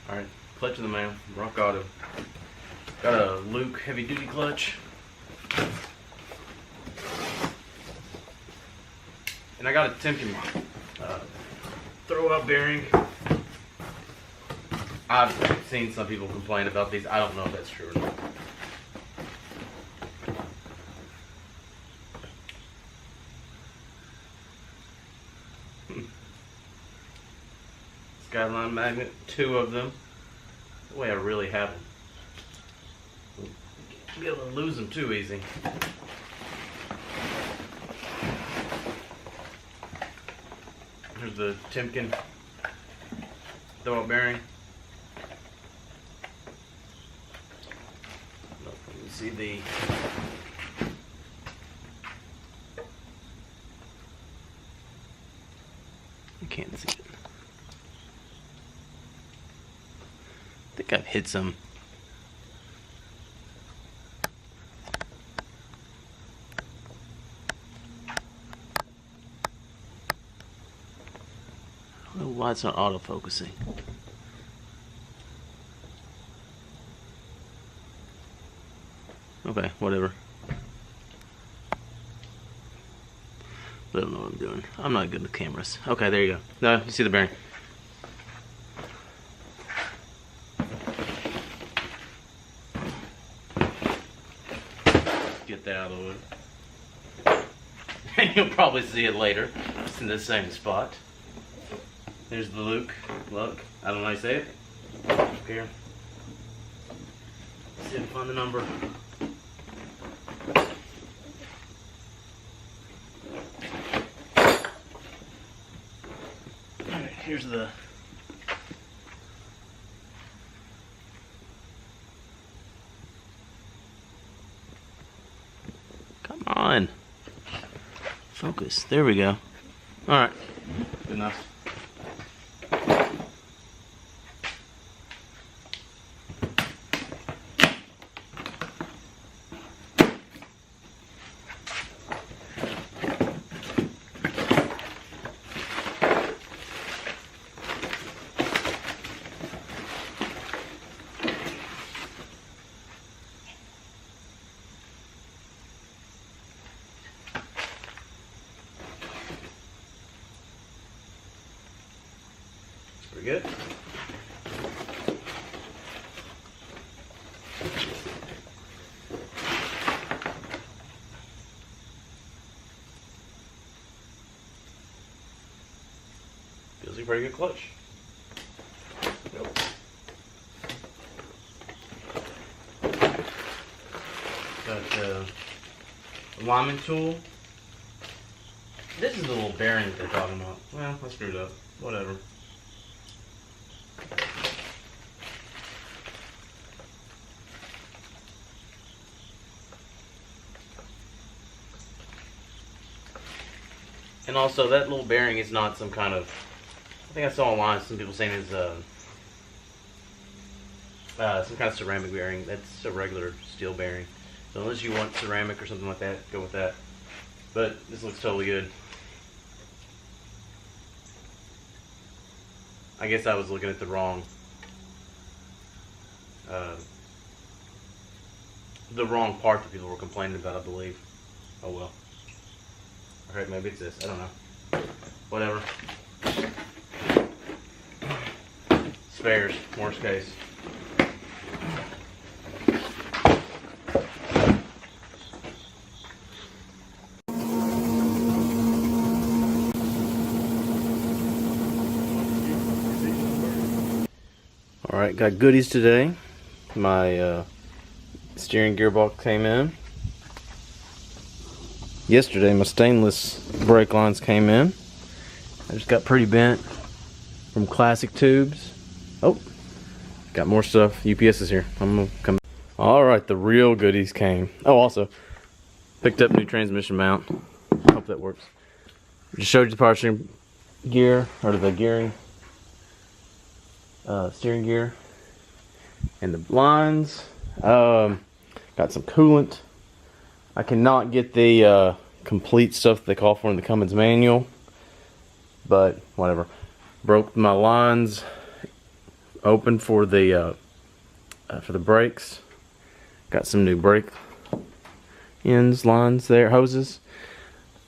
Alright, clutch in the mail, Rock Auto. Got a Luke heavy duty clutch. And I got a Timken throw out bearing. I've seen some people complain about these. I don't know if that's true or not. Skyline magnet, 2 of them. The way I really have them. You'll be able to lose them too easy. Here's the Timken throw-out bearing. You can see the you can't see it. I think I've hit some. I don't know why it's not auto-focusing. Okay, whatever. I don't know what I'm doing. I'm not good with cameras. Okay, there you go. No, you see the bearing. Get that out of the way. And you'll probably see it later. It's in the same spot. There's the Luke. Look, I don't know how you say it. Up here. See if I can find the number. Alright, here's the come on. Focus. There we go. Alright. Good enough. Pretty good. Feels like a pretty good clutch. Nope. Got alignment tool. This is the little bearing that they're talking about. Well, I screwed up. Whatever. And also, that little bearing is not some kind of, I think I saw online some people saying it's some kind of ceramic bearing. That's a regular steel bearing. So unless you want ceramic or something like that, go with that. But this looks totally good. I guess I was looking at the wrong part that people were complaining about, I believe. Oh well. Alright, maybe it's this. I don't know. Whatever. Spares, worst case. Alright, got goodies today. My steering gearbox came in. Yesterday my stainless brake lines came in. I just got pretty bent from classic tubes. Oh, got more stuff. UPS is here. I'm gonna come. Alright, the real goodies came. Oh, also picked up new transmission mount. Hope that works. Just showed you the power steering gear, or the gearing steering gear and the lines. Got some coolant. I cannot get the complete stuff they call for in the Cummins manual, but whatever. Broke my lines open for the brakes. Got some new brake ends, lines there, hoses.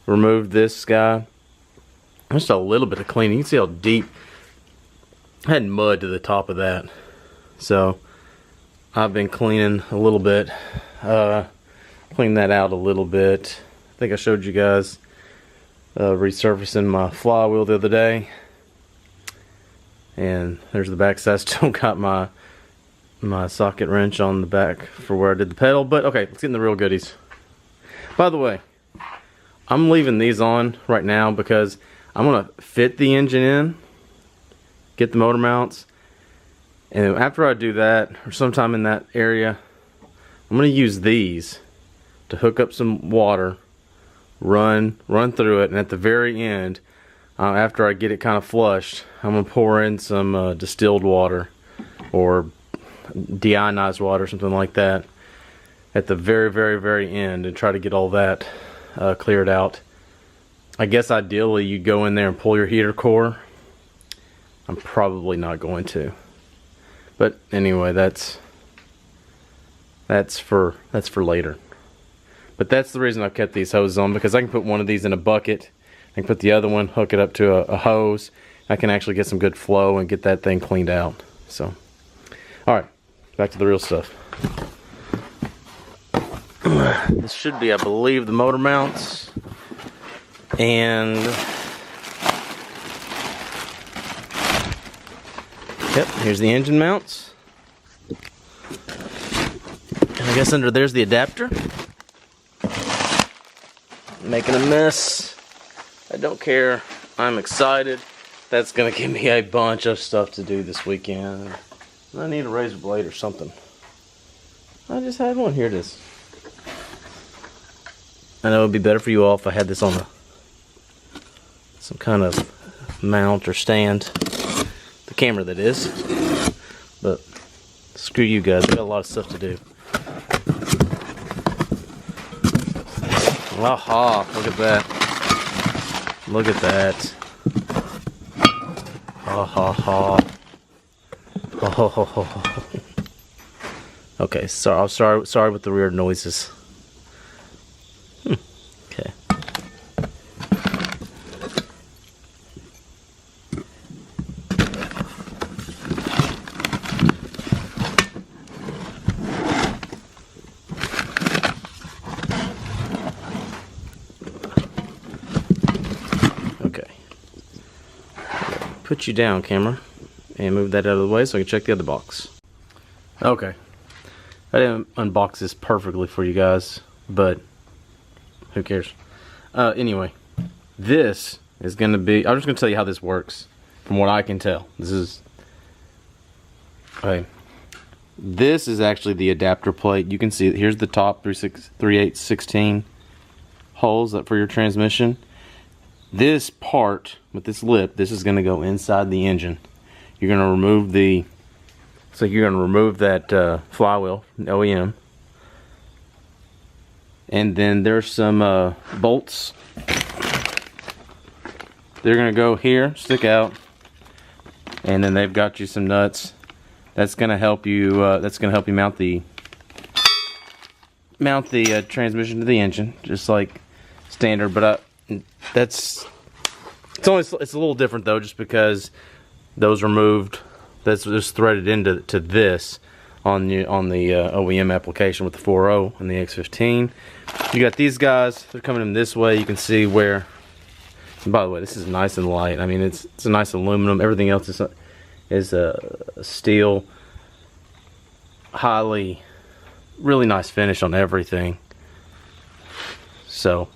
Removed this guy. Just a little bit of cleaning. You can see how deep. I had mud to the top of that, so I've been cleaning a little bit. Clean that out a little bit. I think I showed you guys resurfacing my flywheel the other day, and there's the back side. I still got my socket wrench on the back for where I did the pedal. But okay, let's get in the real goodies. By the way, I'm leaving these on right now because I'm gonna fit the engine in, get the motor mounts, and after I do that, or sometime in that area, I'm gonna use these to hook up some water, run through it, and at the very end, after I get it kind of flushed, I'm gonna pour in some distilled water or deionized water, something like that, at the very end, and try to get all that cleared out. I guess ideally you go in there and pull your heater core. I'm probably not going to, but anyway, that's for later. But that's the reason I've kept these hoses on, because I can put one of these in a bucket, I can put the other one, hook it up to a hose. I can actually get some good flow and get that thing cleaned out. So, alright, back to the real stuff. This should be, I believe, the motor mounts. And yep, here's the engine mounts. And I guess under there's the adapter. Making a mess. I don't care. I'm excited. That's gonna give me a bunch of stuff to do this weekend. I need a razor blade or something. I just had one. Here it is. I know it'd be better for you all if I had this on some kind of mount or stand. The camera, that is. But screw you guys. I got a lot of stuff to do. Aha, look at that. Look at that. Ha ha ha. Oh, ho, ho, ho. Okay, sorry with the weird noises. Okay. Put you down, camera, and move that out of the way so I can check the other box. Okay, I didn't unbox this perfectly for you guys, but who cares? Anyway, this is going to be, I'm just going to tell you how this works from what I can tell. This is, okay, this is actually the adapter plate. You can see, here's the top 3/8 16 holes for your transmission. This part with this lip, this is going to go inside the engine. You're going to remove the, so you're going to remove that flywheel, OEM, and then there's some bolts. They're going to go here, stick out, and then they've got you some nuts. That's going to help you. Mount the transmission to the engine, just like standard. But it's a little different though, just because those are moved. That's just threaded into this on the OEM application with the 4.0 and the X15. You got these guys. They're coming in this way. You can see where. And by the way, this is nice and light. I mean, it's a nice aluminum. Everything else is a steel. Really nice finish on everything. So.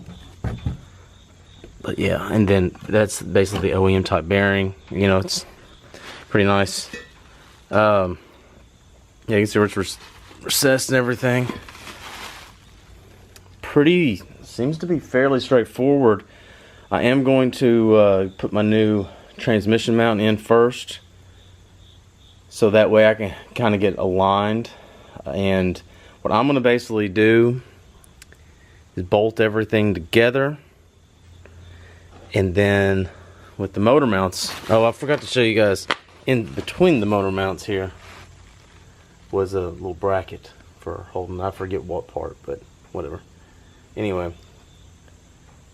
But yeah, and then that's basically the OEM type bearing. You know, it's pretty nice. Yeah, you can see where it's recessed and everything. Seems to be fairly straightforward. I am going to put my new transmission mount in first, so that way I can kind of get aligned. And what I'm going to basically do is bolt everything together. And then with the motor mounts, oh, I forgot to show you guys. in between the motor mounts here was a little bracket for holding, I forget what part, but whatever. Anyway, I'm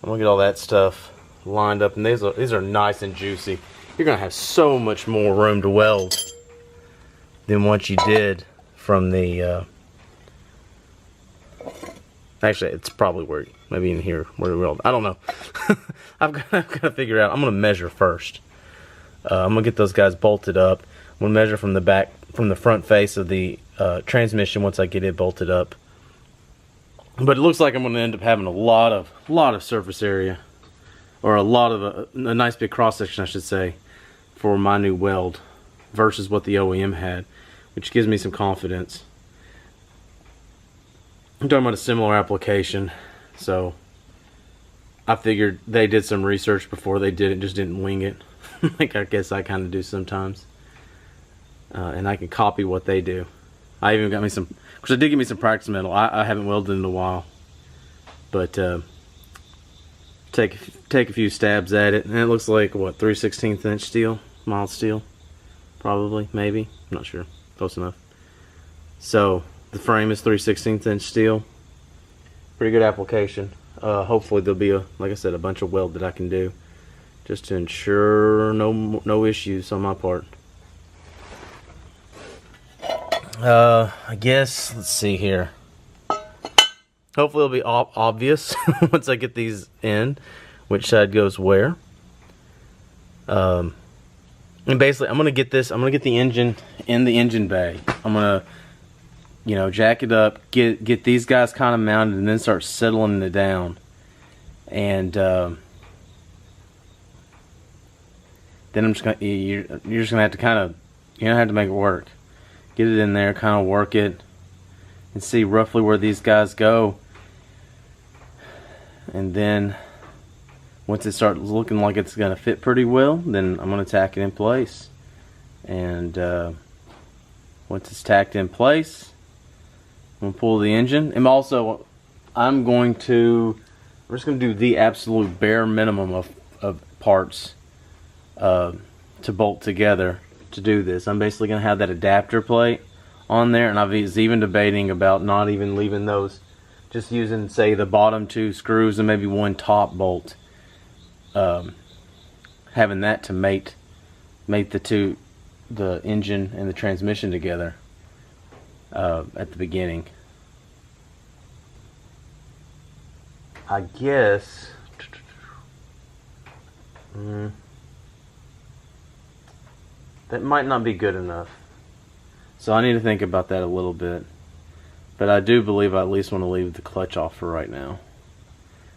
gonna get all that stuff lined up, and these are nice and juicy. You're gonna have so much more room to weld than what you did from the actually, it's probably where, maybe in here where we weld. I don't know. I've got to figure out. I'm gonna measure first. I'm gonna get those guys bolted up. I'm gonna measure from the back, from the front face of the transmission once I get it bolted up. But it looks like I'm gonna end up having a lot of surface area, or a lot of a nice big cross section, I should say, for my new weld versus what the OEM had, which gives me some confidence. I'm talking about a similar application, so I figured they did some research before they did it, just didn't wing it. Like I guess I kind of do sometimes. And I can copy what they do. I even got me some, because they did give me some practice metal. I haven't welded in a while, but take a few stabs at it, and it looks like what, 3/16 inch steel, mild steel, probably, maybe, I'm not sure, close enough. So the frame is 3/16 inch steel. Pretty good application. Hopefully there'll be like I said, a bunch of weld that I can do, just to ensure no issues on my part. I guess, let's see here. Hopefully it'll be obvious once I get these in, which side goes where. And basically I'm gonna get the engine in the engine bay. I'm gonna, you know, jack it up, get these guys kind of mounted, and then start settling it down. And then I'm just gonna, you're just gonna have to kind of, have to make it work. Get it in there, kind of work it, and see roughly where these guys go. And then once it starts looking like it's gonna fit pretty well, then I'm gonna tack it in place. And once it's tacked in place, I'm gonna pull the engine. And also, I'm just gonna do the absolute bare minimum of parts to bolt together to do this. I'm basically gonna have that adapter plate on there, and I was even debating about not even leaving those, just using, say, the bottom 2 screws and maybe one top bolt, having that to mate the engine and the transmission together at the beginning. I guess that might not be good enough. So I need to think about that a little bit. But I do believe I at least want to leave the clutch off for right now.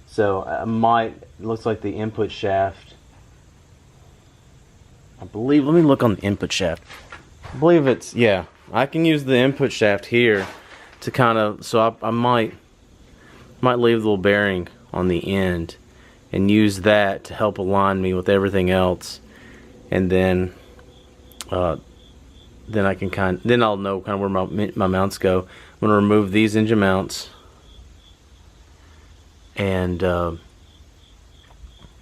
So I might, it looks like the input shaft, I believe, let me look on the input shaft. I believe it's, yeah, I can use the input shaft here to kind of, so I might leave the little bearing on the end and use that to help align me with everything else. And then I can then I'll know kind of where my mounts go. I'm gonna remove these engine mounts, and so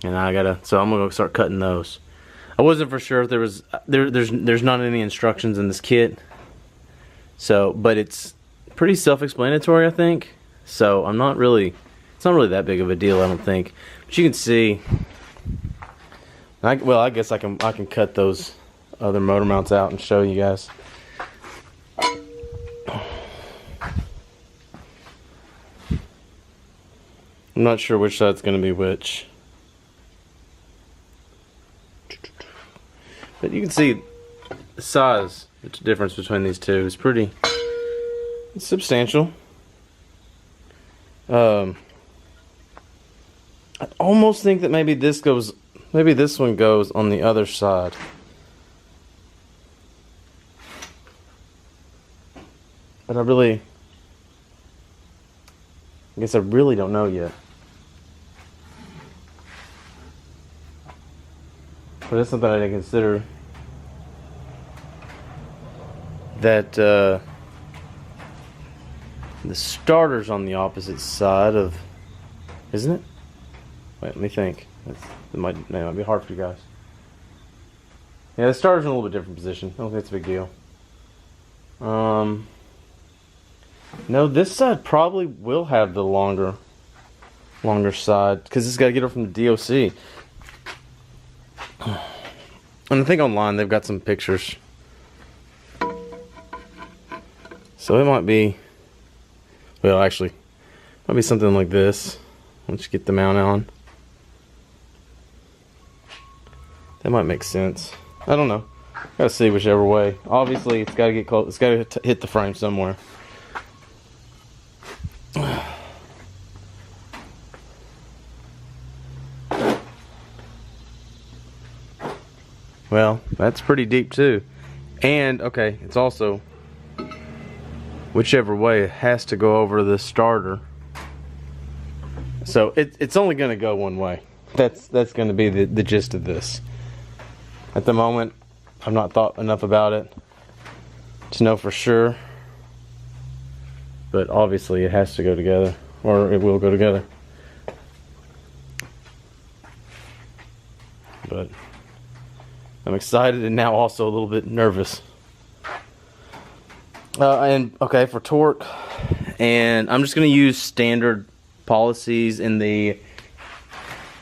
I'm gonna start cutting those. I wasn't for sure if there's not any instructions in this kit, so, but it's pretty self-explanatory, I think. So it's not really that big of a deal, I don't think. But you can see, well, I guess I can cut those other motor mounts out and show you guys. I'm not sure which side's going to be which, but you can see the size, the difference between these two is pretty substantial. I almost think that maybe this one goes on the other side. But I guess I really don't know yet. But it's something I didn't consider. That the starter's on the opposite side of, isn't it? Wait, let me think. It might be hard for you guys. Yeah, the starter's in a little bit different position. I don't think it's a big deal. No, this side probably will have the longer side because it's got to get it from the DOC. And I think online they've got some pictures. So it might be, well, actually, it might be something like this once you get the mount on. That might make sense. I don't know. Gotta see whichever way. Obviously, it's gotta get close. It's gotta hit the frame somewhere. Well, that's pretty deep too. And, okay, it's also, whichever way, it has to go over the starter. So it's only gonna go one way. That's gonna be the gist of this. At the moment, I've not thought enough about it to know for sure. But obviously it has to go together, or it will go together. But I'm excited and now also a little bit nervous. And okay, for torque, and I'm just going to use standard policies in the,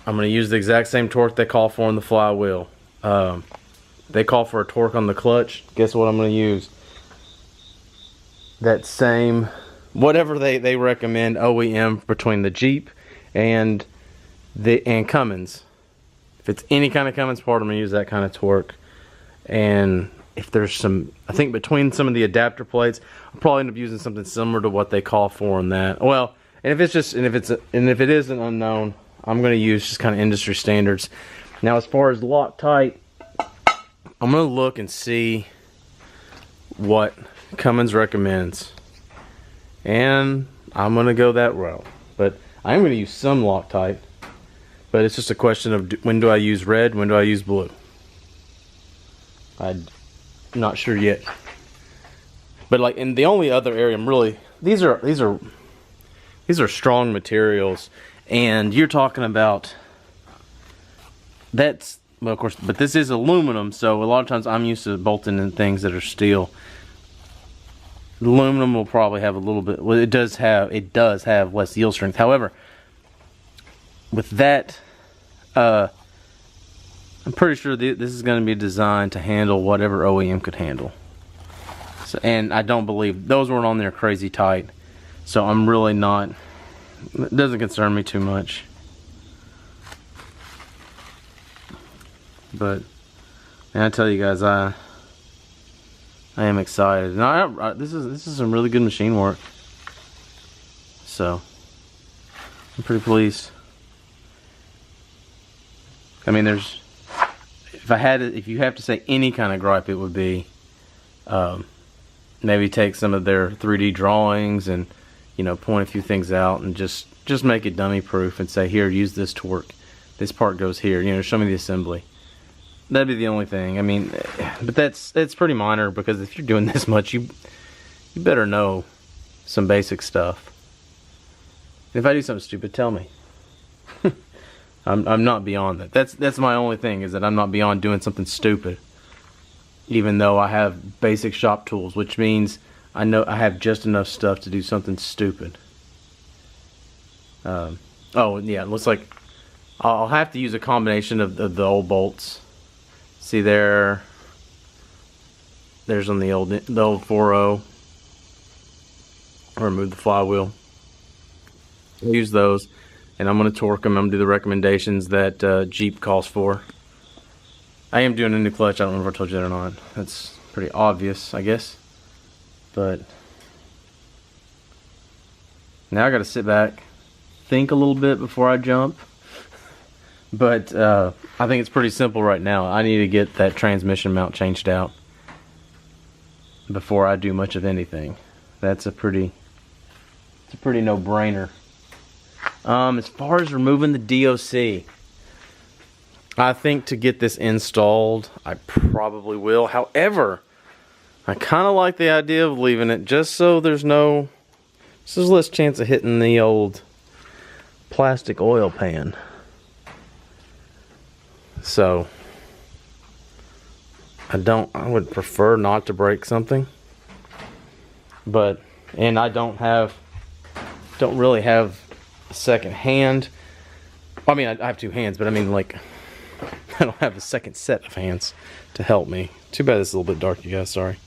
I'm going to use the exact same torque they call for in the Flywheel. They call for a torque on the clutch. Guess what I'm going to use? That same, whatever they recommend OEM between the Jeep and Cummins. If it's any kind of Cummins part, I'm going to use that kind of torque. And if there's some, I think between some of the adapter plates, I'll probably end up using something similar to what they call for in that. Well, and if it is an unknown, I'm going to use just kind of industry standards. Now, as far as Loctite, I'm going to look and see what Cummins recommends. And I'm going to go that route. But I'm going to use some Loctite. But it's just a question of when do I use red, when do I use blue. I'm not sure yet. But like in the only other area, I'm really, these are strong materials, and you're talking about, that's, well, of course, but this is aluminum, so a lot of times I'm used to bolting in things that are steel. Aluminum will probably have a little bit, well, it does have less yield strength. However, with that, I'm pretty sure this is going to be designed to handle whatever OEM could handle. So, and I don't believe those weren't on there crazy tight, so I'm really not, it doesn't concern me too much. But, and I tell you guys, I am excited. Now, this is some really good machine work. So, I'm pretty pleased. I mean, there's, if you have to say any kind of gripe, it would be, maybe take some of their 3D drawings and, you know, point a few things out and just make it dummy proof and say, here, use this torque. This part goes here. You know, show me the assembly. That'd be the only thing. I mean, but that's pretty minor, because if you're doing this much, you better know some basic stuff. And if I do something stupid, tell me. I'm not beyond that. That's my only thing, is that I'm not beyond doing something stupid. Even though I have basic shop tools, which means I know I have just enough stuff to do something stupid. Oh yeah, it looks like I'll have to use a combination of the old bolts. See there's on the old 4.0. I'll remove the flywheel. I'll use those, and I'm going to torque them. I'm going to do the recommendations that Jeep calls for. I am doing a new clutch. I don't know if I told you that or not. That's pretty obvious, I guess. But now I got to sit back, think a little bit before I jump. But I think it's pretty simple right now. I need to get that transmission mount changed out before I do much of anything. It's a pretty no-brainer. As far as removing the DOC, I think to get this installed, I probably will. However, I kind of like the idea of leaving it just so there's less chance of hitting the old plastic oil pan. So, I would prefer not to break something. But, and I don't really have a second hand. I mean, I have two hands, but I mean, like, I don't have a second set of hands to help me. Too bad it's a little bit dark, you guys, sorry.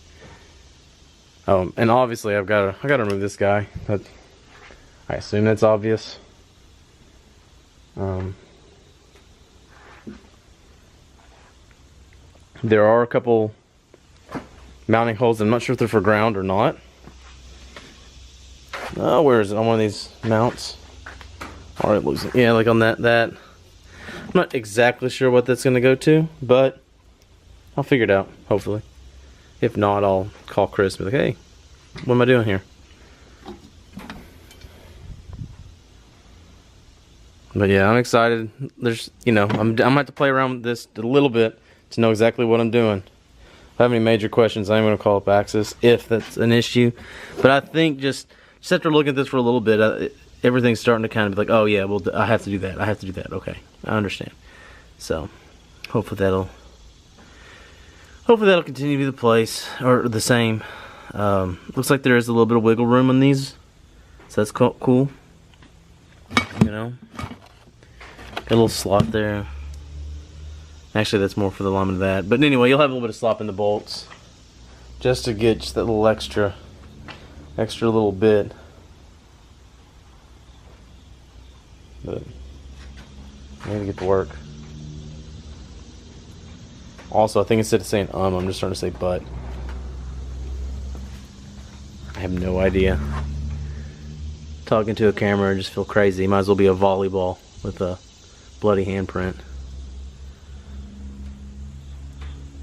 And obviously I gotta remove this guy. I assume that's obvious. There are a couple mounting holes. I'm not sure if they're for ground or not. Oh, where is it? On one of these mounts. Or it looks, yeah, like on that. I'm not exactly sure what that's gonna go to, but I'll figure it out, hopefully. If not, I'll call Chris and be like, hey, what am I doing here? But yeah, I'm excited. There's, you know, I'm gonna have to play around with this a little bit to know exactly what I'm doing. If I have any major questions, I'm gonna call up Axis if that's an issue. But I think just after looking at this for a little bit, everything's starting to kind of be like, oh yeah, well, I have to do that. I have to do that. Okay, I understand. So hopefully that'll continue to be the place or the same. Looks like there is a little bit of wiggle room on these, so that's cool. You know, got a little slot there. Actually, that's more for the alignment of that. But anyway, you'll have a little bit of slop in the bolts, just to get just that little extra little bit. But I need to get to work. Also, I think instead of saying I'm just starting to say but. I have no idea. Talking to a camera, I just feel crazy. Might as well be a volleyball with a bloody handprint.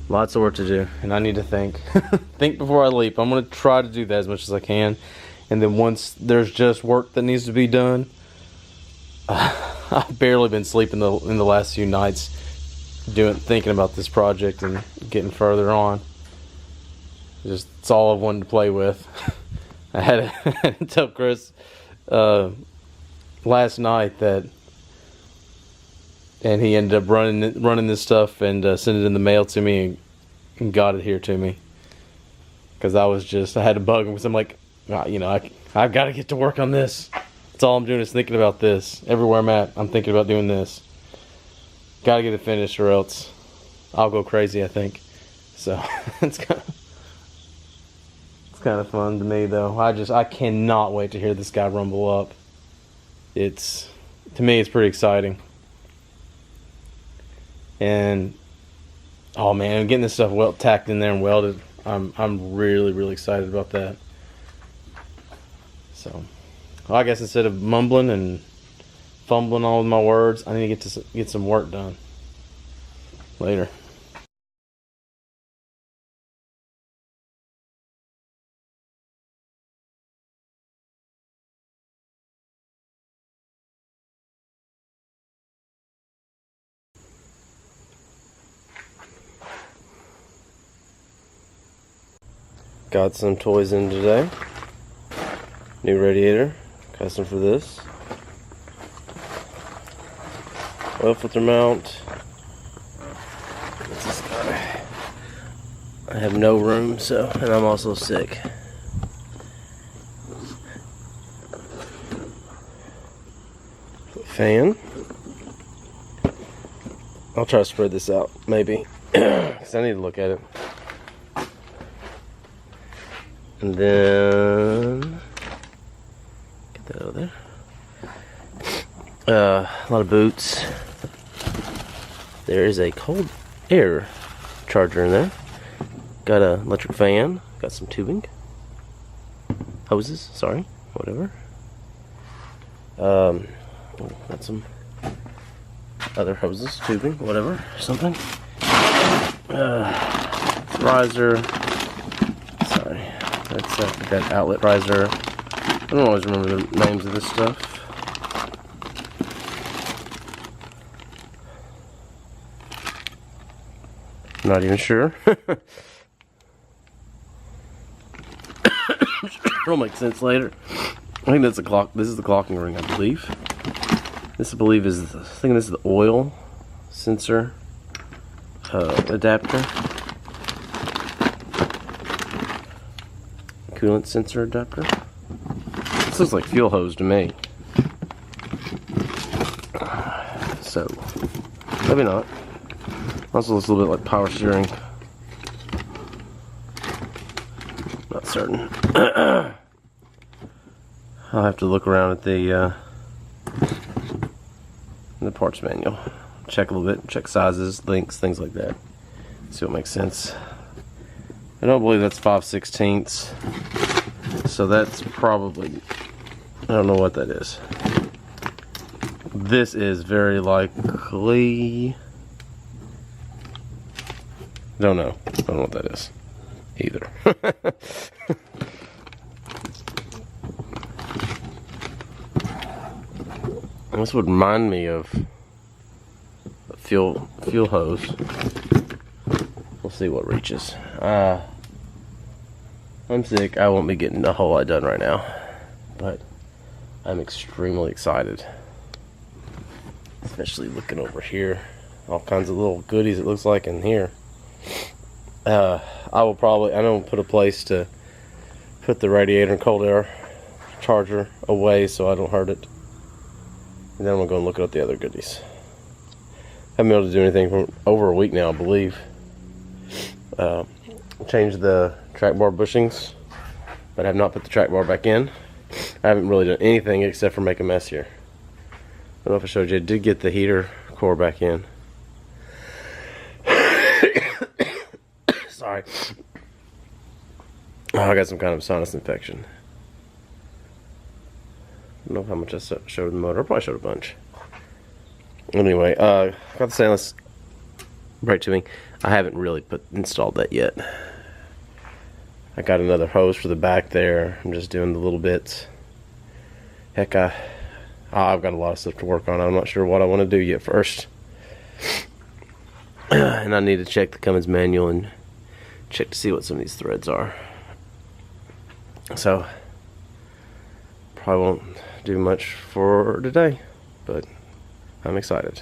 Lots of work to do, and I need to think. Think before I leap. I'm going to try to do that as much as I can. And then once there's just work that needs to be done, I've barely been sleeping in the last few nighs thinking about this project and getting further on. It's all I wanted to play with. I had to tell Chris last night that, and he ended up running this stuff and sent it in the mail to me and got it here to me. Because I had to bug him because I'm like, you know, I've got to get to work on this. That's all I'm doing is thinking about this. Everywhere I'm at, I'm thinking about doing this. Got to get it finished or else I'll go crazy, I think. So it's kind of fun to me though. I cannot wait to hear this guy rumble up. To me it's pretty exciting. And oh man, getting this stuff tacked in there and welded, I'm really, really excited about that. So I guess instead of mumbling and fumbling on with my words, I need to get some work done later. Got some toys in today. New radiator, custom for this. Oil filter mount. What's this guy? I have no room, and I'm also sick. Fan. I'll try to spread this out, maybe, because I need to look at it. And then get that out of there. A lot of boots. There is a cold air charger in there. Got an electric fan. Got some tubing. Hoses, sorry, whatever. Got some other hoses, tubing, whatever, something. Riser. Sorry, that's that outlet riser. I don't always remember the names of this stuff. Not even sure. It'll make sense later. I think that's a clock. This is the clocking ring, I believe. This, I believe, is I think this is the oil sensor adapter. coolant sensor adapter. This looks like fuel hose to me. So, maybe not. Also looks a little bit like power steering. Not certain. I'll have to look around at the parts manual. Check a little bit, check sizes, lengths, things like that. See what makes sense. I don't believe that's 5/16. So that's probably, I don't know what that is. This is very likely, don't know what that is either. This would remind me of a fuel hose. We'll see what reaches. I'm sick. I won't be getting a whole lot done right now, but I'm extremely excited. Especially looking over here, all kinds of little goodies it looks like in here. I know put a place to put the radiator and cold air charger away so I don't hurt it. And then I'm gonna go and look at the other goodies. Haven't been able to do anything for over a week now, I believe. Changed the track bar bushings, but I have not put the track bar back in. I haven't really done anything except for make a mess here. I don't know if I showed you, I did get the heater core back in. Sorry. Oh, I got some kind of sinus infection. I don't know how much I showed the motor. I probably showed a bunch. Anyway, got the stainless brake tubing. I haven't really installed that yet. I got another hose for the back there. I'm just doing the little bits. Heck, I've got a lot of stuff to work on. I'm not sure what I want to do yet first. And I need to check the Cummins manual and check to see what some of these threads are. So, probably won't do much for today, but I'm excited.